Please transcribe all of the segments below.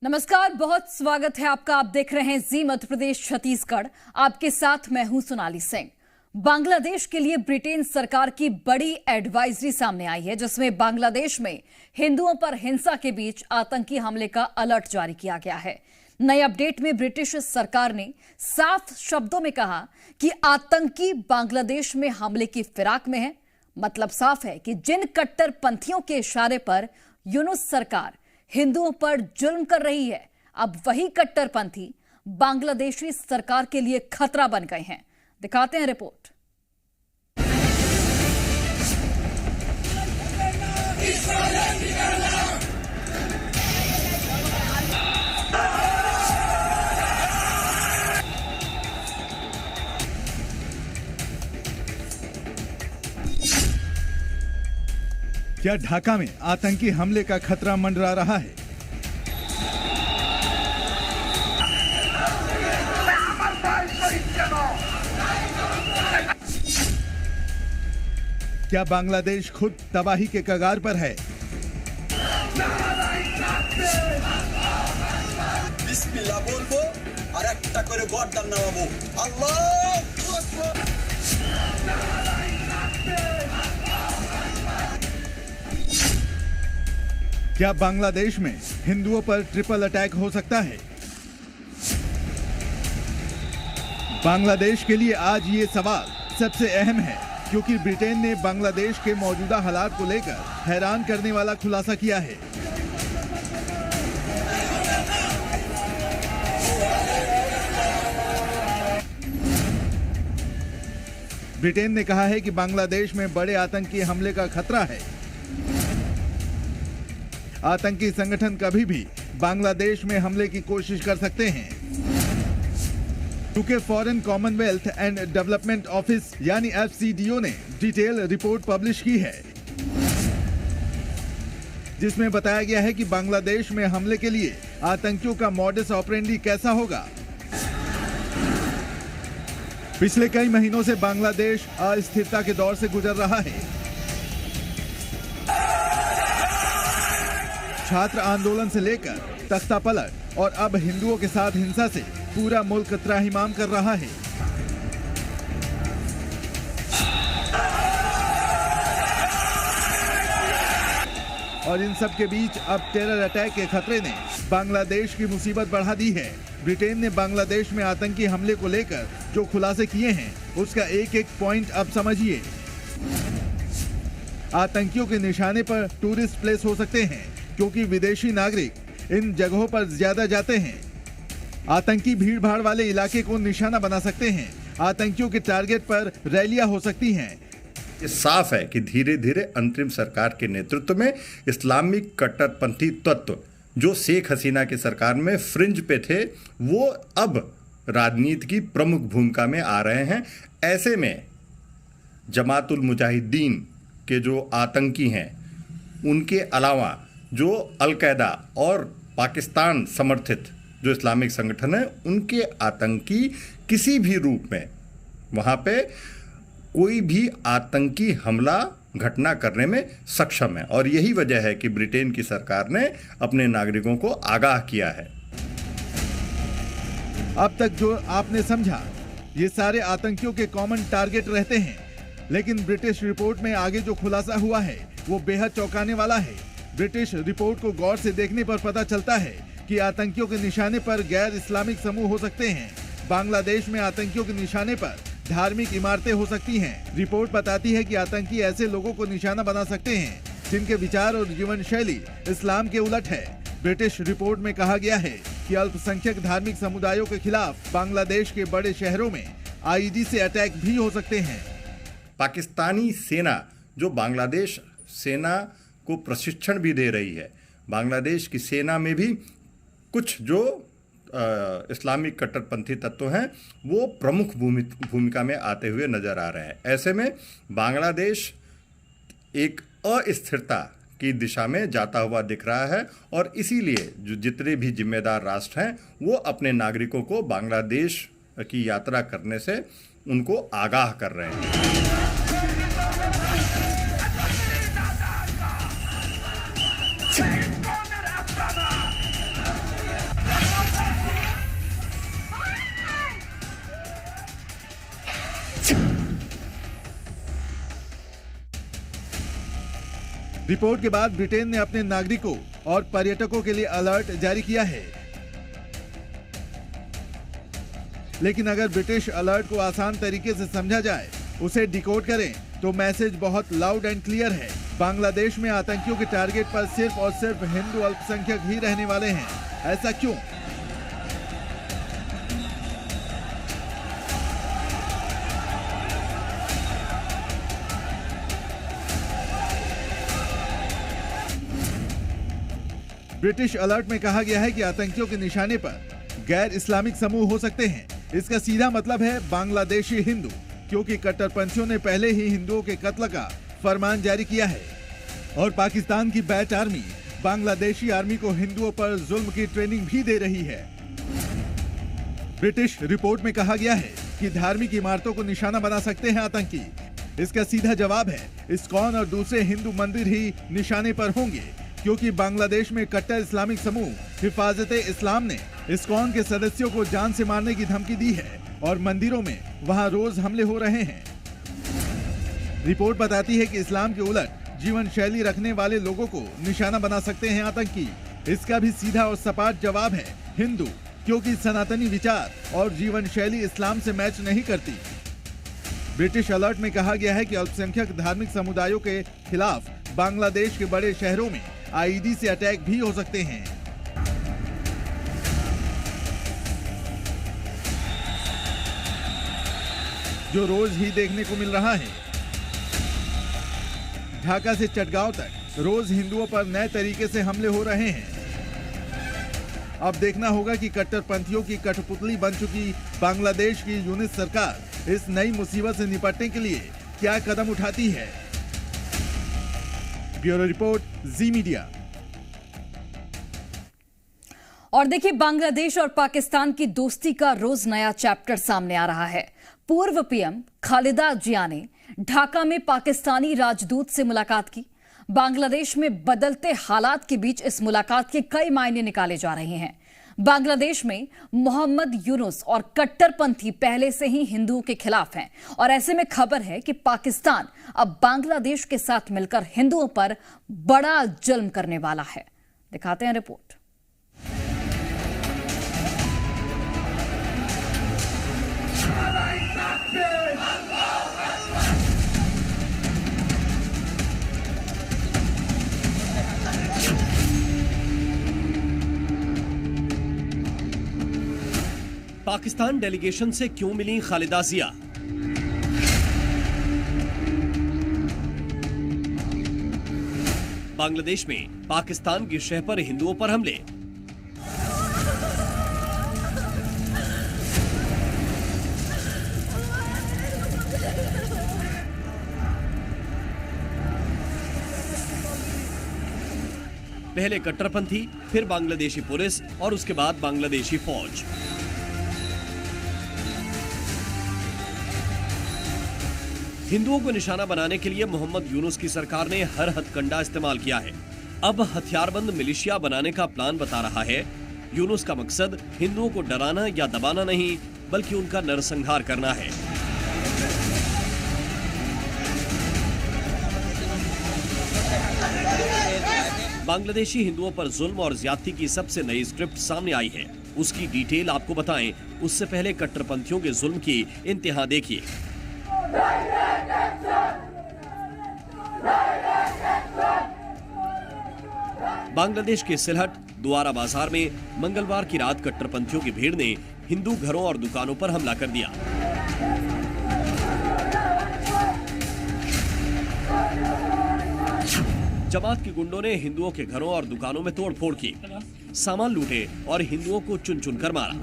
नमस्कार, बहुत स्वागत है आपका। आप देख रहे हैं जी मध्य प्रदेश छत्तीसगढ़। आपके साथ मैं हूं सोनाली सिंह। बांग्लादेश के लिए ब्रिटेन सरकार की बड़ी एडवाइजरी सामने आई है, जिसमें बांग्लादेश में हिंदुओं पर हिंसा के बीच आतंकी हमले का अलर्ट जारी किया गया है। नए अपडेट में ब्रिटिश सरकार ने साफ शब्दों में कहा कि आतंकी बांग्लादेश में हमले की फिराक में है। मतलब साफ है कि जिन कट्टरपंथियों के इशारे पर यूनुस सरकार हिंदुओं पर जुल्म कर रही है, अब वही कट्टरपंथी बांग्लादेशी सरकार के लिए खतरा बन गए हैं। दिखाते हैं रिपोर्ट। क्या ढाका में आतंकी हमले का खतरा मंडरा रहा है? क्या बांग्लादेश खुद तबाही के कगार पर है? बिस्मिल्लाह बोलबो और একটা করে গর্দান নামাবো। আল্লাহু আকবার। क्या बांग्लादेश में हिंदुओं पर ट्रिपल अटैक हो सकता है? बांग्लादेश के लिए आज ये सवाल सबसे अहम है, क्योंकि ब्रिटेन ने बांग्लादेश के मौजूदा हालात को लेकर हैरान करने वाला खुलासा किया है। ब्रिटेन ने कहा है कि बांग्लादेश में बड़े आतंकी हमले का खतरा है। आतंकी संगठन कभी भी बांग्लादेश में हमले की कोशिश कर सकते हैं। UK foreign Commonwealth and development office यानी FCDO ने डिटेल रिपोर्ट पब्लिश की है, जिसमें बताया गया है कि बांग्लादेश में हमले के लिए आतंकियों का मॉडस ऑपरेंडी कैसा होगा। पिछले कई महीनों से बांग्लादेश अस्थिरता के दौर से गुजर रहा है। छात्र आंदोलन से लेकर तख्ता पलट और अब हिंदुओं के साथ हिंसा से पूरा मुल्क त्राहिमाम कर रहा है। और इन सब के बीच अब टेरर अटैक के खतरे ने बांग्लादेश की मुसीबत बढ़ा दी है। ब्रिटेन ने बांग्लादेश में आतंकी हमले को लेकर जो खुलासे किए हैं, उसका एक एक पॉइंट अब समझिए। आतंकियों के निशाने पर टूरिस्ट प्लेस हो सकते हैं, क्योंकि विदेशी नागरिक इन जगहों पर ज्यादा जाते हैं। आतंकी भीड़ भाड़ वाले इलाके को निशाना बना सकते हैं। आतंकियों के टारगेट पर रैलियां हो सकती हैं। ये साफ है कि धीरे धीरे अंतरिम सरकार के नेतृत्व में इस्लामिक कट्टरपंथी तत्व जो शेख हसीना की सरकार में फ्रिंज पे थे, वो अब राजनीति की प्रमुख भूमिका में आ रहे हैं। ऐसे में जमातुल मुजाहिदीन के जो आतंकी हैं, उनके अलावा जो अल-कायदा और पाकिस्तान समर्थित जो इस्लामिक संगठन है, उनके आतंकी किसी भी रूप में वहाँ पे कोई भी आतंकी हमला घटना करने में सक्षम है। और यही वजह है कि ब्रिटेन की सरकार ने अपने नागरिकों को आगाह किया है। अब तक जो आपने समझा, ये सारे आतंकियों के कॉमन टारगेट रहते हैं, लेकिन ब्रिटिश रिपोर्ट में आगे जो खुलासा हुआ है वो बेहद चौंकाने वाला है। ब्रिटिश रिपोर्ट को गौर से देखने पर पता चलता है कि आतंकियों के निशाने पर गैर इस्लामिक समूह हो सकते हैं। बांग्लादेश में आतंकियों के निशाने पर धार्मिक इमारतें हो सकती हैं। रिपोर्ट बताती है कि आतंकी ऐसे लोगों को निशाना बना सकते हैं जिनके विचार और जीवन शैली इस्लाम के उलट है। ब्रिटिश रिपोर्ट में कहा गया है कि अल्पसंख्यक धार्मिक समुदायों के खिलाफ बांग्लादेश के बड़े शहरों में IED से अटैक भी हो सकते हैं। पाकिस्तानी सेना जो बांग्लादेश सेना को प्रशिक्षण भी दे रही है, बांग्लादेश की सेना में भी कुछ जो इस्लामिक कट्टरपंथी तत्व हैं, वो प्रमुख भूमिका में आते हुए नजर आ रहे हैं। ऐसे में बांग्लादेश एक अस्थिरता की दिशा में जाता हुआ दिख रहा है, और इसीलिए जो जितने भी जिम्मेदार राष्ट्र हैं, वो अपने नागरिकों को बांग्लादेश की यात्रा करने से उनको आगाह कर रहे हैं। रिपोर्ट के बाद ब्रिटेन ने अपने नागरिकों और पर्यटकों के लिए अलर्ट जारी किया है। लेकिन अगर ब्रिटिश अलर्ट को आसान तरीके से समझा जाए, उसे डिकोड करें, तो मैसेज बहुत लाउड एंड क्लियर है। बांग्लादेश में आतंकियों के टारगेट पर सिर्फ और सिर्फ हिंदू अल्पसंख्यक ही रहने वाले हैं। ऐसा क्यों? ब्रिटिश अलर्ट में कहा गया है कि आतंकियों के निशाने पर गैर इस्लामिक समूह हो सकते हैं। इसका सीधा मतलब है बांग्लादेशी हिंदू, क्योंकि कट्टरपंथियों ने पहले ही हिंदुओं के कत्ल का फरमान जारी किया है। और पाकिस्तान की बैच आर्मी बांग्लादेशी आर्मी को हिंदुओं पर जुल्म की ट्रेनिंग भी दे रही है। ब्रिटिश रिपोर्ट में कहा गया है कि धार्मिक इमारतों को निशाना बना सकते हैं आतंकी। इसका सीधा जवाब है इस्कॉन और दूसरे हिंदू मंदिर ही निशाने पर होंगे, क्योंकि बांग्लादेश में कट्टर इस्लामिक समूह हिफाजत-ए-इस्लाम ने इस्कॉन के सदस्यों को जान से मारने की धमकी दी है और मंदिरों में वहां रोज हमले हो रहे हैं। रिपोर्ट बताती है कि इस्लाम के उलट जीवन शैली रखने वाले लोगों को निशाना बना सकते हैं आतंकी। इसका भी सीधा और सपाट जवाब है हिंदू, क्योंकि सनातनी विचार और जीवन शैली इस्लाम से मैच नहीं करती। ब्रिटिश अलर्ट में कहा गया है कि अल्पसंख्यक धार्मिक समुदायों के खिलाफ बांग्लादेश के बड़े शहरों में आईईडी से अटैक भी हो सकते हैं। जो रोज ही देखने को मिल रहा है। ढाका से चटगांव तक रोज हिंदुओं पर नए तरीके से हमले हो रहे हैं। अब देखना होगा कि कट्टरपंथियों की कठपुतली बन चुकी बांग्लादेश की यूनिट सरकार इस नई मुसीबत से निपटने के लिए क्या कदम उठाती है। ब्यूरो रिपोर्ट, जी मीडिया। और देखिए, बांग्लादेश और पाकिस्तान की दोस्ती का रोज नया चैप्टर सामने आ रहा है। पूर्व पीएम खालिदा जिया ने ढाका में पाकिस्तानी राजदूत से मुलाकात की। बांग्लादेश में बदलते हालात के बीच इस मुलाकात के कई मायने निकाले जा रहे हैं। बांग्लादेश में मोहम्मद यूनुस और कट्टरपंथी पहले से ही हिंदुओं के खिलाफ हैं और ऐसे में खबर है कि पाकिस्तान अब बांग्लादेश के साथ मिलकर हिंदुओं पर बड़ा जुल्म करने वाला है। दिखाते हैं रिपोर्ट। पाकिस्तान डेलीगेशन से क्यों मिली खालिदा जिया? बांग्लादेश में पाकिस्तान की शह पर हिंदुओं पर हमले। पहले कट्टरपंथी, फिर बांग्लादेशी पुलिस और उसके बाद बांग्लादेशी फौज। हिंदुओं को निशाना बनाने के लिए मोहम्मद यूनुस की सरकार ने हर हथकंडा इस्तेमाल किया है। अब हथियारबंद मिलिशिया बनाने का प्लान बता रहा है। यूनुस का मकसद हिंदुओं को डराना या दबाना नहीं, बल्कि उनका नरसंहार करना है। बांग्लादेशी हिंदुओं पर जुल्म और ज्यादती की सबसे नई स्क्रिप्ट सामने आई है। उसकी डिटेल आपको बताएं, उससे पहले कट्टरपंथियों के जुल्म की इंतहा देखिए। बांग्लादेश के सिलहट द्वारा बाजार में मंगलवार की रात कट्टरपंथियों की भीड़ ने हिंदू घरों और दुकानों पर हमला कर दिया। जमात के गुंडों ने हिंदुओं के घरों और दुकानों में तोड़फोड़ की, सामान लूटे और हिंदुओं को चुन चुन कर मारा।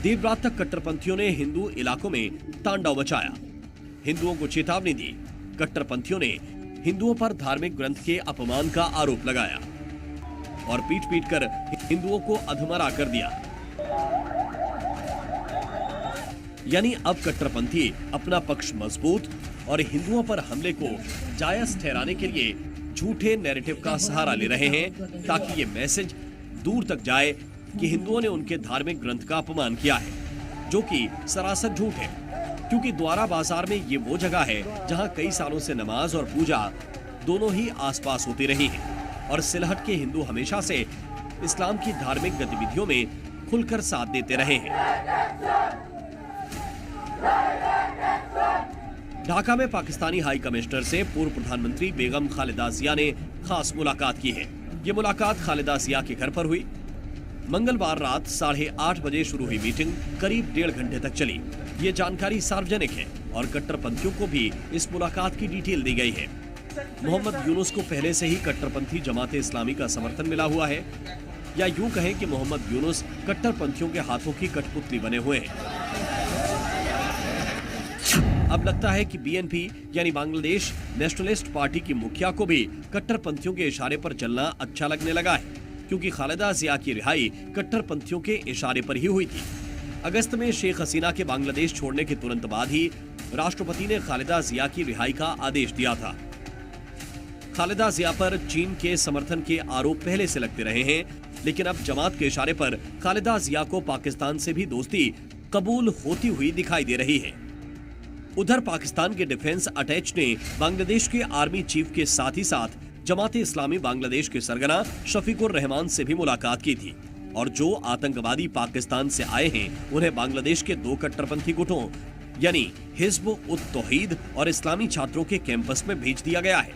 देर रात तक कट्टरपंथियों ने हिंदू इलाकों में तांडव मचाया, हिंदुओं को चेतावनी दी। कट्टरपंथियों ने हिंदुओं पर धार्मिक ग्रंथ के अपमान का आरोप लगाया और पीट पीट कर हिंदुओं को अधमरा कर दिया। यानी अब कट्टरपंथी अपना पक्ष मजबूत और हिंदुओं पर हमले को जायज ठहराने के लिए झूठे नैरेटिव का सहारा ले रहे हैं, ताकि ये मैसेज दूर तक जाए कि हिंदुओं ने उनके धार्मिक ग्रंथ का अपमान किया है, जो कि सरासर झूठ है। क्योंकि द्वारा बाजार में ये वो जगह है जहां कई सालों से नमाज और पूजा दोनों ही आसपास होती रही है और सिलहट के हिंदू हमेशा से इस्लाम की धार्मिक गतिविधियों में खुलकर साथ देते रहे हैं। ढाका में पाकिस्तानी हाई कमिश्नर से पूर्व प्रधानमंत्री बेगम खालिदा जिया ने खास मुलाकात की है। ये मुलाकात खालिदा जिया के घर पर हुई। मंगलवार रात 8:30 बजे शुरू हुई मीटिंग करीब 1.5 घंटे तक चली। ये जानकारी सार्वजनिक है और कट्टरपंथियों को भी इस मुलाकात की डिटेल दी गई है। मोहम्मद यूनुस को पहले से ही कट्टरपंथी जमाते इस्लामी का समर्थन मिला हुआ है, या यूं कहें कि मोहम्मद यूनुस कट्टरपंथियों के हाथों की कठपुतली बने हुए हैं। अब लगता है कि बीएनपी यानी बांग्लादेश नेशनलिस्ट पार्टी की मुखिया को भी कट्टरपंथियों के इशारे पर चलना अच्छा लगने लगा है, क्योंकि खालिदा जिया की रिहाई कट्टरपंथियों के इशारे पर ही हुई थी। अगस्त में शेख हसीना के बांग्लादेश छोड़ने के तुरंत बाद ही राष्ट्रपति ने खालिदा जिया की रिहाई का आदेश दिया था। खालिदा जिया पर चीन के समर्थन के आरोप पहले से लगते रहे हैं, लेकिन अब जमात के इशारे पर खालिदा जिया को पाकिस्तान से भी दोस्ती कबूल होती हुई दिखाई दे रही है। उधर पाकिस्तान के डिफेंस अटैच ने बांग्लादेश के आर्मी चीफ के साथ ही साथ जमाते इस्लामी बांग्लादेश के सरगना शफीकुर रहमान से भी मुलाकात की थी और जो आतंकवादी पाकिस्तान से आए हैं उन्हें बांग्लादेश के 2 कट्टरपंथी गुटों यानी हिज्ब उत तौहीद और इस्लामी छात्रों के कैंपस में भेज दिया गया है।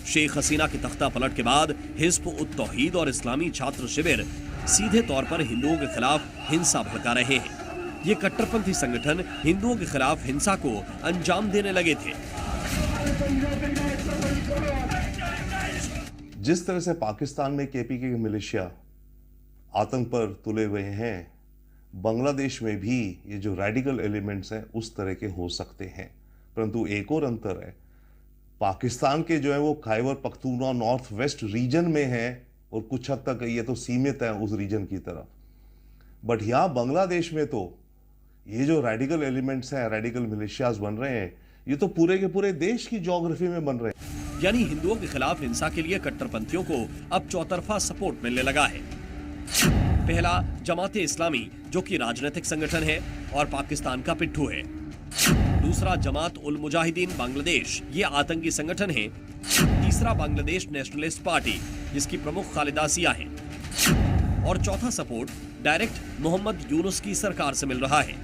शेख हसीना के तख्ता पलट के बाद हिज्ब उत तौहीद और इस्लामी छात्र शिविर सीधे तौर पर हिंदुओं के खिलाफ हिंसा भड़का रहे हैं। ये कट्टरपंथी संगठन हिंदुओं के खिलाफ हिंसा को अंजाम देने लगे थे। जिस तरह से पाकिस्तान में केपीके के मिलिशिया आतंक पर तुले हुए हैं, बांग्लादेश में भी ये जो रेडिकल एलिमेंट्स हैं उस तरह के हो सकते हैं। परंतु एक और अंतर है, पाकिस्तान के जो है वो Khyber Pakhtunkhwa north west region में है और कुछ हद तक ये तो सीमित है उस रीजन की तरफ। बट यहाँ बांग्लादेश में तो ये जो रेडिकल एलिमेंट्स हैं, रेडिकल मिलिशियाज बन रहे हैं, ये तो पूरे के पूरे देश की ज्योग्राफी में बन रहे हैं। यानी हिंदुओं के खिलाफ हिंसा के लिए कट्टरपंथियों को अब चौतरफा सपोर्ट मिलने लगा है। पहला जमाते इस्लामी, जो कि राजनीतिक संगठन है और पाकिस्तान का पिट्ठू है। दूसरा जमात उल मुजाहिदीन बांग्लादेश, ये आतंकी संगठन है। तीसरा बांग्लादेश नेशनलिस्ट पार्टी, जिसकी प्रमुख खालिदा जिया है। और चौथा सपोर्ट डायरेक्ट मोहम्मद यूनुस की सरकार से मिल रहा है।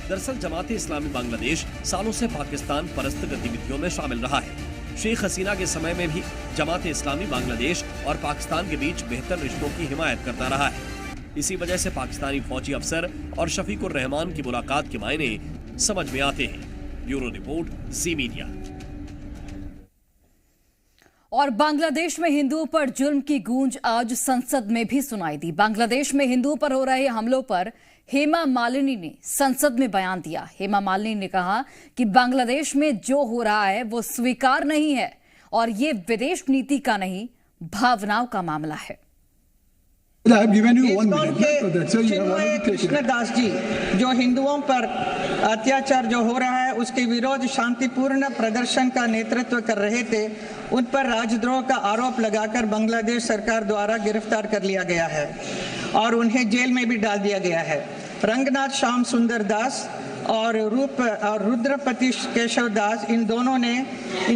दरअसल जमाते इस्लामी बांग्लादेश सालों से पाकिस्तान परस्त गतिविधियों में शामिल रहा है। शेख हसीना के समय में भी जमाते इस्लामी बांग्लादेश और पाकिस्तान के बीच बेहतर रिश्तों की हिमायत करता रहा है। इसी वजह से पाकिस्तानी फौजी अफसर और शफीकुर रहमान की मुलाकात के मायने समझ में आते हैं। ब्यूरो रिपोर्ट, जी मीडिया। और बांग्लादेश में हिंदुओं पर जुल्म की गूंज आज संसद में भी सुनाई दी। बांग्लादेश में हिंदुओं पर हो रहे हमलों पर हेमा मालिनी ने संसद में बयान दिया। हेमा मालिनी ने कहा कि बांग्लादेश में जो हो रहा है वो स्वीकार नहीं है और ये विदेश नीति का नहीं, भावनाओं का मामला है। कृष्णदास जी जो हिंदुओं पर अत्याचार जो हो रहा है उसके विरोध शांतिपूर्ण प्रदर्शन का नेतृत्व कर रहे थे, उन पर राजद्रोह का आरोप लगाकर बांग्लादेश सरकार द्वारा गिरफ्तार कर लिया गया है और उन्हें जेल में भी डाल दिया गया है। रंगनाथ श्याम सुंदर दास और रुद्रपति केशव दास, इन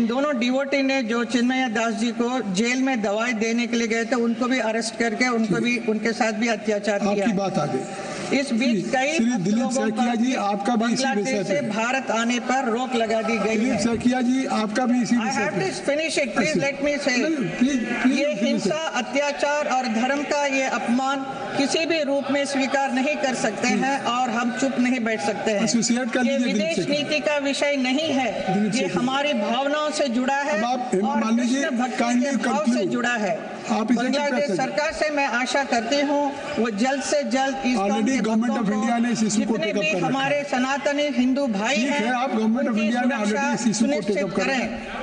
दोनों डिवोटी ने जो चिन्मय दास जी को जेल में दवाई देने के लिए गए थे, उनको भी अरेस्ट करके उनके साथ भी अत्याचार किया। आपकी बात आ गई। इस बीच कई लोगों पर आपका भी बांग्लादेश से भारत आने पर रोक लगा दी गई है। जी आपका भी इसी I have to finish it. Please let me say. ये हिंसा, अत्याचार और धर्म का ये अपमान किसी भी रूप में स्वीकार नहीं कर सकते हैं और हम चुप नहीं बैठ सकते हैं। ये विदेश नीति का विषय नहीं है, ये हमारी भावनाओं से जुड़ा है और कृष्ण भक्ति के भाव से जुड़ा है। बांग्लादेश सरकार से मैं आशा करती हूँ वो जल्द से जल्द इस गवर्नमेंट ऑफ इंडिया ने इस इशू को टेक अप कर रखा है। हमारे सनातनी हिंदू भाई हैं, आप गवर्नमेंट ऑफ इंडिया ने ऑलरेडी इस इशू को टेक अप कर रहे हैं।